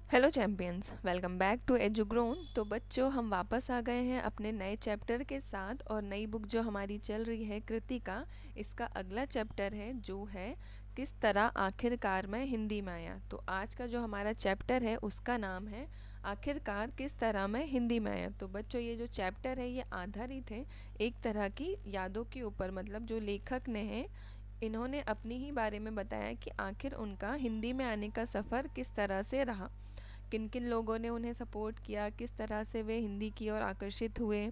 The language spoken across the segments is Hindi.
Hello champions, welcome back to Edugrown. तो बच्चों, हम वापस आ गए हैं अपने नए चैप्टर के साथ और नई बुक जो हमारी चल रही है कृतिका, इसका अगला चैप्टर है जो है किस तरह आखिरकार मैं हिंदी में आया। तो आज का जो हमारा चैप्टर है उसका नाम है आखिरकार किस तरह मैं हिंदी में आया। तो बच्चों, ये जो चैप्टर है ये आधारित है एक तरह की यादों के ऊपर। मतलब जो लेखक ने है, इन्होंने अपनी ही बारे में बताया कि आखिर उनका हिंदी में आने का सफ़र किस तरह से रहा, किन किन लोगों ने उन्हें सपोर्ट किया, किस तरह से वे हिंदी की ओर आकर्षित हुए,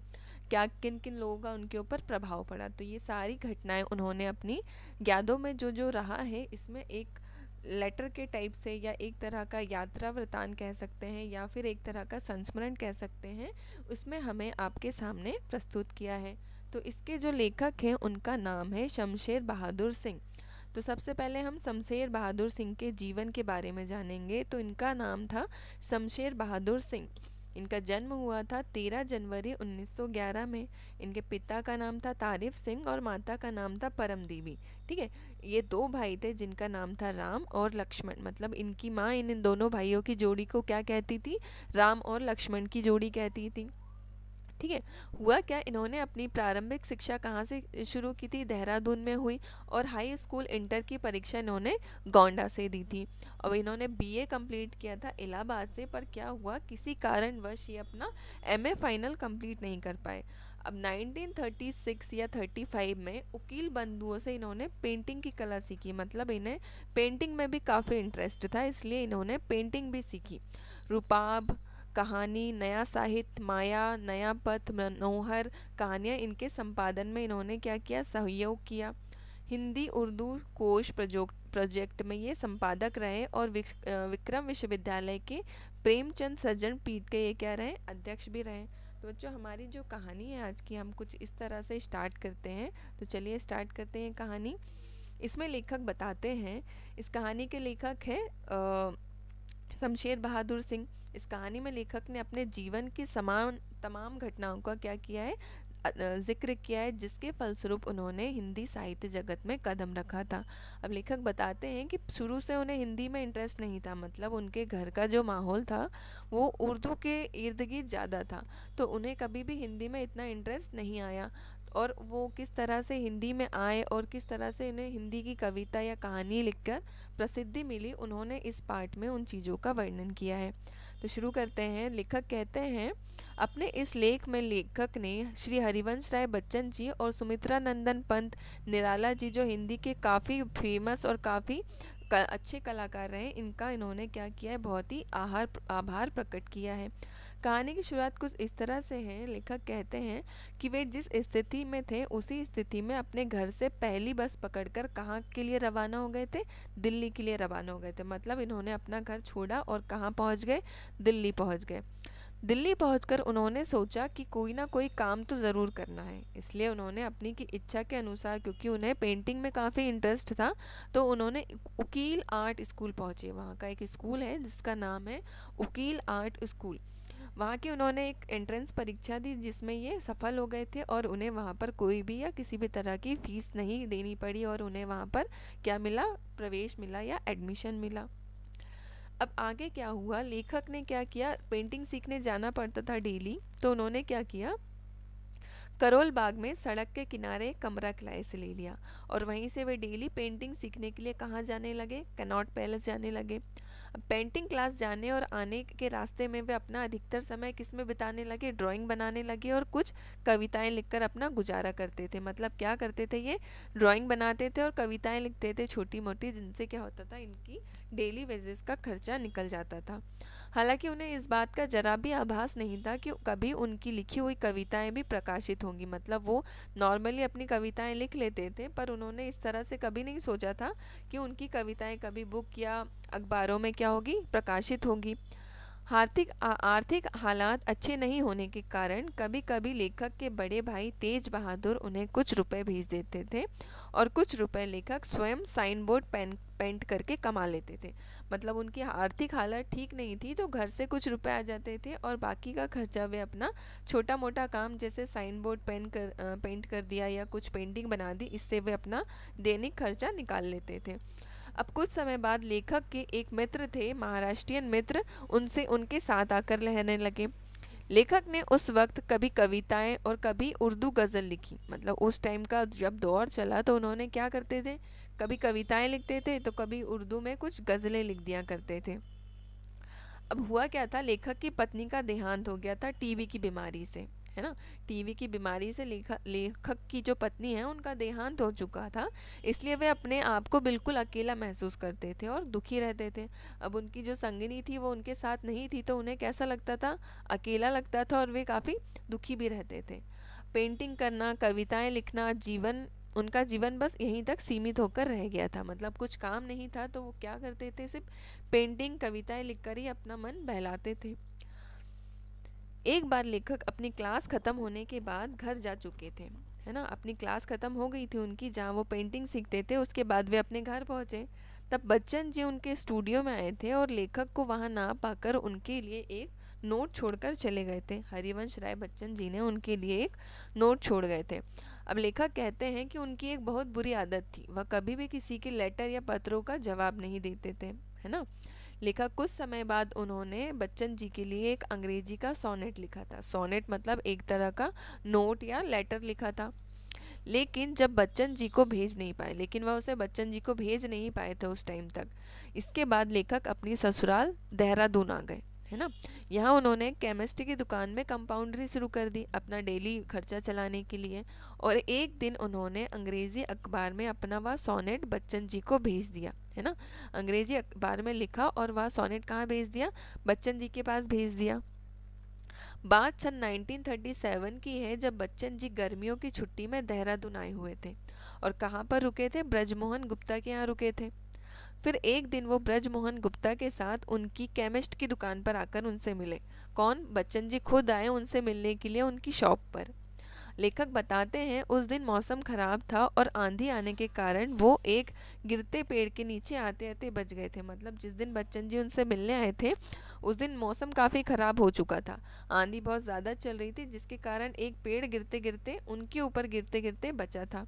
क्या किन किन लोगों का उनके ऊपर प्रभाव पड़ा। तो ये सारी घटनाएं उन्होंने अपनी यादों में जो जो रहा है इसमें एक लेटर के टाइप से या एक तरह का यात्रा वृतांत कह सकते हैं या फिर एक तरह का संस्मरण कह सकते हैं, उसमें हमें आपके सामने प्रस्तुत किया है। तो इसके जो लेखक हैं उनका नाम है शमशेर बहादुर सिंह। तो सबसे पहले हम शमशेर बहादुर सिंह के जीवन के बारे में जानेंगे। तो इनका नाम था शमशेर बहादुर सिंह। इनका जन्म हुआ था 13 जनवरी 1911 में। इनके पिता का नाम था तारिफ सिंह और माता का नाम था परम देवी। ठीक है, ये दो भाई थे जिनका नाम था राम और लक्ष्मण। मतलब इनकी माँ इन दोनों भाइयों की जोड़ी को क्या कहती थी? राम और लक्ष्मण की जोड़ी कहती थी। ठीक है, हुआ क्या, इन्होंने अपनी प्रारंभिक शिक्षा कहाँ से शुरू की थी? देहरादून में हुई। और हाई स्कूल इंटर की परीक्षा इन्होंने गोंडा से दी थी। और इन्होंने बीए कंप्लीट किया था इलाहाबाद से, पर क्या हुआ, किसी कारणवश ये अपना एमए फाइनल कंप्लीट नहीं कर पाए। अब 1936 या 35 में उकील बंधुओं से इन्होंने पेंटिंग की कला सीखी। मतलब इन्हें पेंटिंग में भी काफ़ी इंटरेस्ट था, इसलिए इन्होंने पेंटिंग भी सीखी। रूपाब, कहानी, नया साहित्य, माया, नया पथ, मनोहर कहानियाँ, इनके संपादन में इन्होंने क्या किया? सहयोग किया। हिंदी उर्दू कोश प्रोजेक्ट में ये संपादक रहे और विक्रम विश्वविद्यालय के प्रेमचंद सज्जन पीठ के ये क्या रहे? अध्यक्ष भी रहे। तो बच्चों, हमारी जो कहानी है आज की, हम कुछ इस तरह से स्टार्ट करते हैं। तो चलिए स्टार्ट करते हैं कहानी। इसमें लेखक बताते हैं, इस कहानी के लेखक हैं शमशेर बहादुर सिंह। इस कहानी में लेखक ने अपने जीवन की समान तमाम घटनाओं का क्या किया है? जिक्र किया है, जिसके फलस्वरूप उन्होंने हिंदी साहित्य जगत में कदम रखा था। अब लेखक बताते हैं कि शुरू से उन्हें हिंदी में इंटरेस्ट नहीं था। मतलब उनके घर का जो माहौल था वो उर्दू के इर्द गिर्द ज़्यादा था, तो उन्हें कभी भी हिंदी में इतना इंटरेस्ट नहीं आया। और वो किस तरह से हिंदी में आए और किस तरह से इन्हें हिंदी की कविता या कहानी लिखकर प्रसिद्धि मिली, उन्होंने इस पाठ में उन चीज़ों का वर्णन किया है। तो शुरू करते हैं। लेखक कहते हैं, अपने इस लेख में लेखक ने श्री हरिवंश राय बच्चन जी और सुमित्रा नंदन पंत निराला जी, जो हिंदी के काफ़ी फेमस और काफ़ी अच्छे कलाकार रहे, इनका इन्होंने क्या किया है? बहुत ही आभार प्रकट किया है। कहानी की शुरुआत कुछ इस तरह से है। लेखक कहते हैं कि वे जिस स्थिति में थे उसी स्थिति में अपने घर से पहली बस पकड़कर कहाँ के लिए रवाना हो गए थे? दिल्ली के लिए रवाना हो गए थे। मतलब इन्होंने अपना घर छोड़ा और कहाँ पहुँच गए? दिल्ली पहुँच गए। दिल्ली पहुंचकर उन्होंने सोचा कि कोई ना कोई काम तो ज़रूर करना है, इसलिए उन्होंने अपनी की इच्छा के अनुसार, क्योंकि उन्हें पेंटिंग में काफ़ी इंटरेस्ट था, तो उन्होंने उकील आर्ट स्कूल पहुँचे। वहाँ का एक स्कूल है जिसका नाम है उकील आर्ट स्कूल। वहाँ की उन्होंने एक एंट्रेंस परीक्षा दी जिसमें ये सफल हो गए थे और उन्हें वहाँ पर कोई भी या किसी भी तरह की फ़ीस नहीं देनी पड़ी और उन्हें वहाँ पर क्या मिला? प्रवेश मिला या एडमिशन मिला। अब आगे क्या हुआ, लेखक ने क्या किया? पेंटिंग सीखने जाना पड़ता था डेली, तो उन्होंने क्या किया? करोल बाग में सड़क के किनारे कमरा किराए से ले लिया और वहीं से वे डेली पेंटिंग सीखने के लिए कहाँ जाने लगे? कनॉट पैलेस जाने लगे। अब पेंटिंग क्लास जाने और आने के रास्ते में वे अपना अधिकतर समय किस में बिताने लगे? ड्राइंग बनाने लगे और कुछ कविताएं लिखकर अपना गुजारा करते थे। मतलब क्या करते थे ये? ड्राइंग बनाते थे और कविताएं लिखते थे छोटी मोटी, जिनसे क्या होता था? इनकी डेली वेजेस का खर्चा निकल जाता था। हालांकि उन्हें इस बात का जरा भी आभास नहीं था कि कभी उनकी लिखी हुई कविताएं भी प्रकाशित होंगी। मतलब वो नॉर्मली अपनी कविताएं लिख लेते थे, पर उन्होंने इस तरह से कभी नहीं सोचा था कि उनकी कविताएं कभी बुक या अखबारों में क्या होगी? प्रकाशित होंगी। आर्थिक हालात अच्छे नहीं होने के कारण कभी कभी लेखक के बड़े भाई तेज बहादुर उन्हें कुछ रुपए भेज देते थे और कुछ रुपए लेखक स्वयं साइन बोर्ड पेंट करके कमा लेते थे। मतलब उनकी आर्थिक हालत ठीक नहीं थी, तो घर से कुछ रुपए आ जाते थे और बाकी का खर्चा वे अपना छोटा मोटा काम जैसे साइन बोर्ड पेंट कर दिया या कुछ पेंटिंग बना दी, इससे वे अपना दैनिक खर्चा निकाल लेते थे। अब कुछ समय बाद लेखक के एक मित्र थे, महाराष्ट्रियन मित्र, उनसे उनके साथ आकर रहने लगे। लेखक ने उस वक्त कभी कविताएं और कभी उर्दू गज़ल लिखी। मतलब उस टाइम का जब दौर चला तो उन्होंने क्या करते थे, कभी कविताएं लिखते थे तो कभी उर्दू में कुछ गज़लें लिख दिया करते थे। अब हुआ क्या था, लेखक की पत्नी का देहांत हो गया था टीबी की बीमारी से, है ना। टीबी की बीमारी से लेखक की जो पत्नी है उनका देहांत हो चुका था। इसलिए वे अपने आप को बिल्कुल अकेला महसूस करते थे और दुखी रहते थे। अब उनकी जो संगिनी थी वो उनके साथ नहीं थी, तो उन्हें कैसा लगता था, अकेला लगता था और वे काफ़ी दुखी भी रहते थे। पेंटिंग करना, कविताएं लिखना, उनका जीवन बस यहीं तक सीमित होकर रह गया था। मतलब कुछ काम नहीं था तो वो क्या करते थे, सिर्फ पेंटिंग कविताएं लिखकर ही अपना मन बहलाते थे। एक बार लेखक अपनी क्लास खत्म होने के बाद घर जा चुके थे, है ना। अपनी क्लास खत्म हो गई थी उनकी, जहाँ वो पेंटिंग सीखते थे। उसके बाद वे अपने घर पहुंचे। तब बच्चन जी उनके स्टूडियो में आए थे और लेखक को वहां ना पाकर उनके लिए एक नोट छोड़कर चले गए थे। हरिवंश राय बच्चन जी ने उनके लिए एक नोट छोड़ गए थे। अब लेखक कहते हैं कि उनकी एक बहुत बुरी आदत थी, वह कभी भी किसी के लेटर या पत्रों का जवाब नहीं देते थे, है ना। लिखा कुछ समय बाद उन्होंने बच्चन जी के लिए एक अंग्रेजी का सोनेट लिखा था। सोनेट मतलब एक तरह का नोट या लेटर लिखा था। लेकिन जब बच्चन जी को भेज नहीं पाए, लेकिन वह उसे बच्चन जी को भेज नहीं पाए थे उस टाइम तक। इसके बाद लेखक अपनी ससुराल देहरादून आ गए, है ना। यहाँ उन्होंने केमिस्ट्री की दुकान में कंपाउंड्री शुरू कर दी अपना डेली खर्चा चलाने के लिए। और एक दिन उन्होंने अंग्रेजी अखबार में अपना वह सोनेट बच्चन जी को भेज दिया, है ना। अंग्रेजी अखबार में लिखा और वह सोनेट कहाँ भेज दिया, बच्चन जी के पास भेज दिया। बात सन 1937 की है, जब बच्चन जी गर्मियों की छुट्टी में देहरादून आए हुए थे। और कहाँ पर रुके थे, ब्रजमोहन गुप्ता के यहाँ रुके थे। फिर एक दिन वो ब्रजमोहन गुप्ता के साथ उनकी केमिस्ट की दुकान पर आकर उनसे मिले। कौन, बच्चन जी खुद आए उनसे मिलने के लिए उनकी शॉप पर। लेखक बताते हैं उस दिन मौसम खराब था और आंधी आने के कारण वो एक गिरते पेड़ के नीचे आते आते बच गए थे। मतलब जिस दिन बच्चन जी उनसे मिलने आए थे उस दिन मौसम काफ़ी ख़राब हो चुका था, आंधी बहुत ज़्यादा चल रही थी, जिसके कारण एक पेड़ गिरते गिरते उनके ऊपर गिरते गिरते बचा था।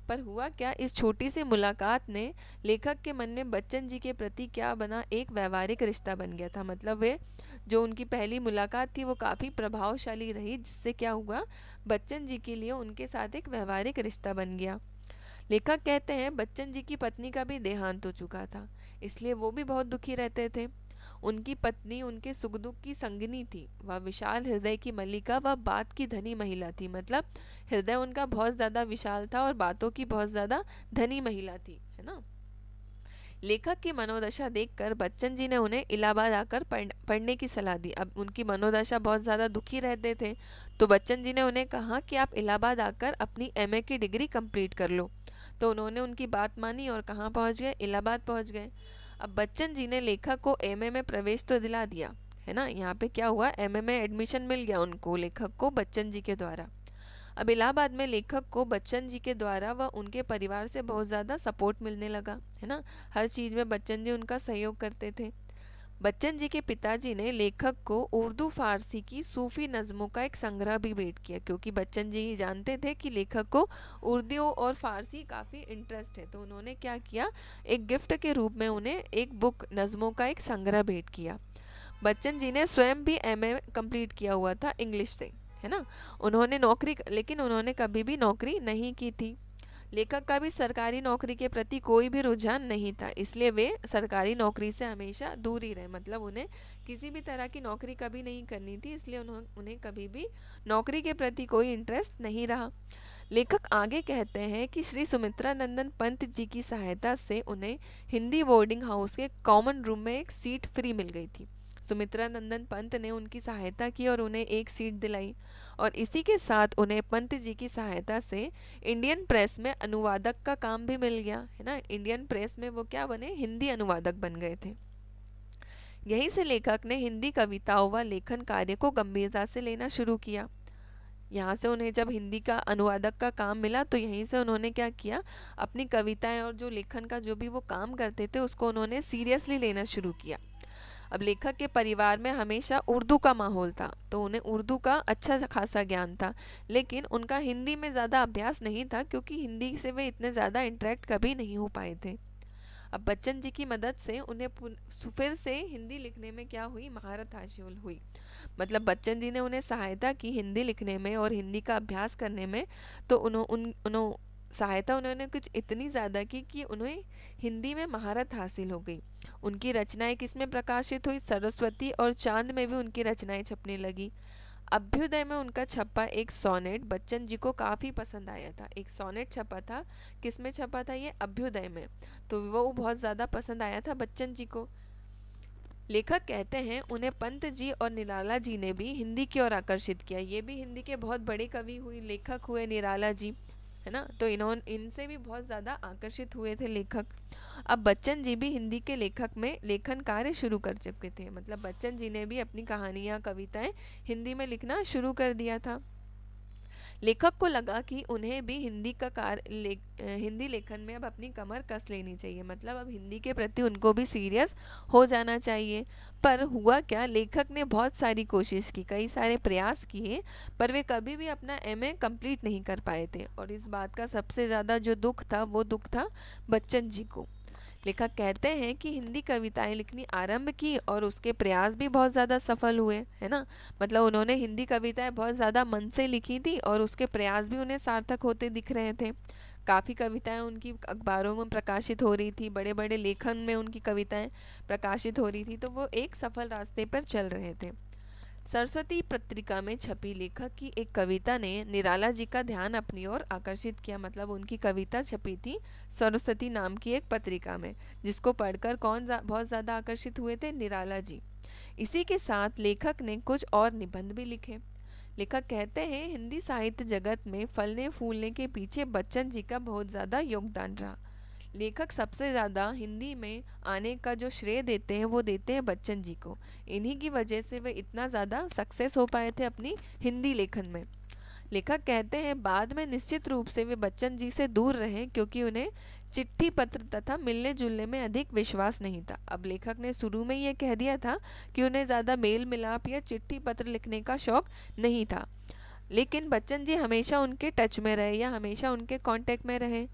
पर हुआ क्या, इस छोटी सी मुलाकात ने लेखक के मन में बच्चन जी के प्रति क्या बना, एक व्यवहारिक रिश्ता बन गया था। मतलब वे जो उनकी पहली मुलाकात थी वो काफ़ी प्रभावशाली रही, जिससे क्या हुआ, बच्चन जी के लिए उनके साथ एक व्यवहारिक रिश्ता बन गया। लेखक कहते हैं बच्चन जी की पत्नी का भी देहांत हो चुका था, इसलिए वो भी बहुत दुखी रहते थे। उनकी पत्नी उनके सुख दुख की संगिनी थी, वह विशाल हृदय की मल्लिका, वह बात की धनी महिला थी। मतलब हृदय उनका बहुत ज़्यादा विशाल था और बातों की बहुत ज़्यादा धनी महिला थी, है ना। लेखक की मनोदशा देखकर बच्चन जी ने उन्हें इलाहाबाद आकर पढ़ने की सलाह दी। अब उनकी मनोदशा बहुत ज़्यादा दुखी रहते थे, तो बच्चन जी ने उन्हें कहा कि आप इलाहाबाद आकर अपनी एमए की डिग्री कंप्लीट कर लो। तो उन्होंने उनकी बात मानी और कहाँ पहुँच गए, इलाहाबाद पहुँच गए। अब बच्चन जी ने लेखक को एमए में प्रवेश तो दिला दिया, है ना। यहाँ पे क्या हुआ, एमए में एडमिशन मिल गया उनको, लेखक को बच्चन जी के द्वारा। अब इलाहाबाद में लेखक को बच्चन जी के द्वारा व उनके परिवार से बहुत ज़्यादा सपोर्ट मिलने लगा, है ना। हर चीज़ में बच्चन जी उनका सहयोग करते थे। बच्चन जी के पिताजी ने लेखक को उर्दू फारसी की सूफ़ी नज़मों का एक संग्रह भी भेंट किया, क्योंकि बच्चन जी जानते थे कि लेखक को उर्दू और फारसी काफ़ी इंटरेस्ट है। तो उन्होंने क्या किया, एक गिफ्ट के रूप में उन्हें एक बुक नज़मों का एक संग्रह भेंट किया। बच्चन जी ने स्वयं भी एमए कंप्लीट किया हुआ था इंग्लिश से, है ना। लेकिन उन्होंने कभी भी नौकरी नहीं की थी। लेखक का भी सरकारी नौकरी के प्रति कोई भी रुझान नहीं था, इसलिए वे सरकारी नौकरी से हमेशा दूर ही रहे। मतलब उन्हें किसी भी तरह की नौकरी कभी नहीं करनी थी, इसलिए उन्हें कभी भी नौकरी के प्रति कोई इंटरेस्ट नहीं रहा। लेखक आगे कहते हैं कि श्री सुमित्रा नंदन पंत जी की सहायता से उन्हें हिंदी बोर्डिंग हाउस के कॉमन रूम में एक सीट फ्री मिल गई थी। सुमित्रा नंदन पंत ने उनकी सहायता की और उन्हें एक सीट दिलाई। और इसी के साथ उन्हें पंत जी की सहायता से इंडियन प्रेस में अनुवादक का काम भी मिल गया, है ना। इंडियन प्रेस में वो क्या बने, हिंदी अनुवादक बन गए थे। यहीं से लेखक ने हिंदी कविताओं व लेखन कार्य को गंभीरता से लेना शुरू किया। यहाँ से उन्हें जब हिंदी का अनुवादक का काम मिला तो यहीं से उन्होंने क्या किया, अपनी कविताएं और जो लेखन का जो भी वो काम करते थे उसको उन्होंने सीरियसली लेना शुरू किया। अब लेखक के परिवार में हमेशा उर्दू का माहौल था, तो उन्हें उर्दू का अच्छा खासा ज्ञान था, लेकिन उनका हिंदी में ज़्यादा अभ्यास नहीं था, क्योंकि हिंदी से वे इतने ज़्यादा इंटरेक्ट कभी नहीं हो पाए थे। अब बच्चन जी की मदद से उन्हें फिर से हिंदी लिखने में क्या हुई, महारत हासिल हुई। मतलब बच्चन जी ने उन्हें सहायता की हिंदी लिखने में और हिंदी का अभ्यास करने में। तो सहायता उन्होंने कुछ इतनी ज़्यादा की कि उन्हें हिंदी में महारत हासिल हो गई। उनकी रचनाएं किसमें प्रकाशित हुई, सरस्वती और चांद में भी उनकी रचनाएं छपने लगी। अभ्युदय में उनका छपा एक सोनेट बच्चन जी को काफ़ी पसंद आया था। एक सोनेट छपा था, किसमें छपा था ये, अभ्युदय में। तो वो बहुत ज़्यादा पसंद आया था बच्चन जी को। लेखक कहते हैं उन्हें पंत जी और निराला जी ने भी हिंदी की ओर आकर्षित किया। ये भी हिंदी के बहुत बड़े कवि हुए, लेखक हुए निराला जी, है ना। तो इनसे भी बहुत ज़्यादा आकर्षित हुए थे लेखक। अब बच्चन जी भी हिंदी के लेखक में लेखन कार्य शुरू कर चुके थे। मतलब बच्चन जी ने भी अपनी कहानियाँ, कविताएं हिंदी में लिखना शुरू कर दिया था। लेखक को लगा कि उन्हें भी हिंदी लेखन में अब अपनी कमर कस लेनी चाहिए। मतलब अब हिंदी के प्रति उनको भी सीरियस हो जाना चाहिए। पर हुआ क्या, लेखक ने बहुत सारी कोशिश की, कई सारे प्रयास किए, पर वे कभी भी अपना एमए कंप्लीट नहीं कर पाए थे। और इस बात का सबसे ज़्यादा जो दुख था वो दुख था बच्चन जी को। लेखक कहते हैं कि हिंदी कविताएं लिखनी आरंभ की और उसके प्रयास भी बहुत ज़्यादा सफल हुए, है ना। मतलब उन्होंने हिंदी कविताएं बहुत ज़्यादा मन से लिखी थी और उसके प्रयास भी उन्हें सार्थक होते दिख रहे थे। काफ़ी कविताएं उनकी अखबारों में प्रकाशित हो रही थी, बड़े बड़े लेखन में उनकी कविताएं प्रकाशित हो रही थी। तो वो एक सफल रास्ते पर चल रहे थे। सरस्वती पत्रिका में छपी लेखक की एक कविता ने निराला जी का ध्यान अपनी ओर आकर्षित किया। मतलब उनकी कविता छपी थी सरस्वती नाम की एक पत्रिका में, जिसको पढ़कर बहुत ज़्यादा आकर्षित हुए थे, निराला जी। इसी के साथ लेखक ने कुछ और निबंध भी लिखे। लेखक कहते हैं हिंदी साहित्य जगत में फलने फूलने के पीछे बच्चन जी का बहुत ज़्यादा योगदान रहा। लेखक सबसे ज़्यादा हिंदी में आने का जो श्रेय देते हैं वो देते हैं बच्चन जी को। इन्हीं की वजह से वे इतना ज़्यादा सक्सेस हो पाए थे अपनी हिंदी लेखन में। लेखक कहते हैं बाद में निश्चित रूप से वे बच्चन जी से दूर रहे, क्योंकि उन्हें चिट्ठी पत्र तथा मिलने जुलने में अधिक विश्वास नहीं था। अब लेखक ने शुरू में ये कह दिया था कि उन्हें ज़्यादा मेल मिलाप या चिट्ठी पत्र लिखने का शौक नहीं था, लेकिन बच्चन जी हमेशा उनके टच में रहे या हमेशा उनके कांटेक्ट में रहे।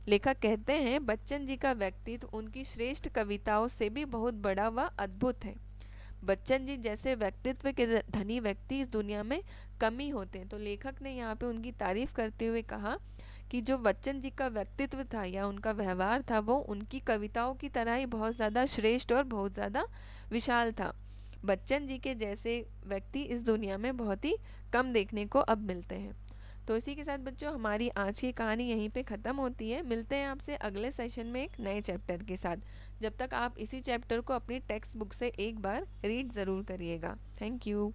लेखक कहते हैं बच्चन जी का व्यक्तित्व उनकी श्रेष्ठ कविताओं से भी बहुत बड़ा व अद्भुत है। बच्चन जी जैसे व्यक्तित्व के धनी व्यक्ति इस दुनिया में कम ही होते हैं। तो लेखक ने यहाँ पे उनकी तारीफ करते हुए कहा कि जो बच्चन जी का व्यक्तित्व था या उनका व्यवहार था वो उनकी कविताओं की तरह ही बहुत ज़्यादा श्रेष्ठ और बहुत ज़्यादा विशाल था। बच्चन जी के जैसे व्यक्ति इस दुनिया में बहुत ही कम देखने को अब मिलते हैं। तो इसी के साथ बच्चों हमारी आज की कहानी यहीं पे ख़त्म होती है। मिलते हैं आपसे अगले सेशन में एक नए चैप्टर के साथ। जब तक आप इसी चैप्टर को अपनी टेक्स्ट बुक से एक बार रीड ज़रूर करिएगा। Thank you.